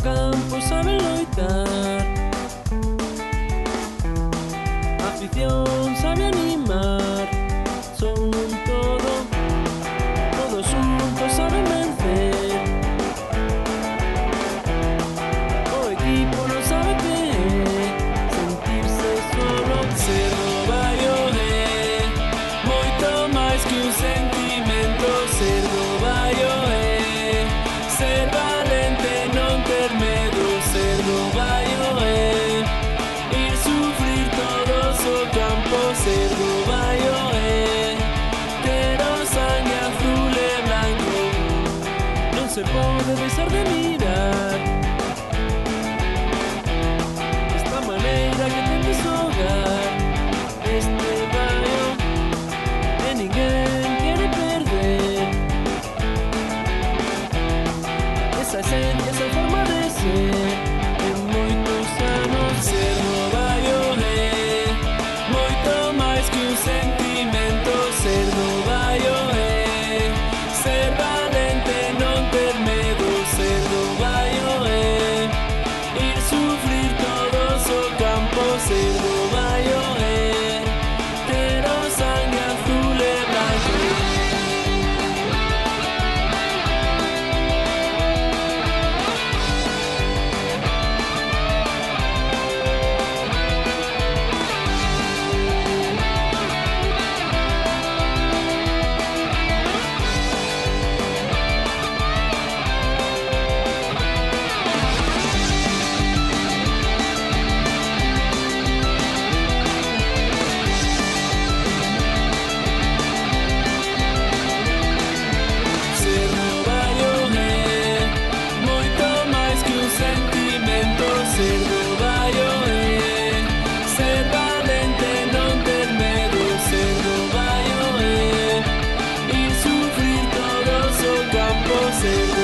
campo saben loitar. Afición sabe animar. Son un todo, todos juntos saben vencer. O equipo non sabe que é sentirse solo. Ser do Baio é moito máis que un sentimento. Ser do Baio é ser valente, non ter medo. Ser do Baio é ir sufrir todos o campo. Ser do Baio é ter o sangue azul e blanco. Non se pode deixar de mirar esta maneira que ten de xogar este Baio e ninguén quere perder. Esa esencia, esa forma de ser en moitos anos. Ser do Baio é moito máis que un sentimento. Ser do Baio é ser valente, non ter medo. Ser do Baio é ir sufrir todos o campo. Ser do Baio é ter o sangue azul e blanco. Ser do Baio é moito máis que un sentimento. Ser do Baio é ser valente, non ter medo. Ser do Baio é ir sufrir todos o campo. Ser do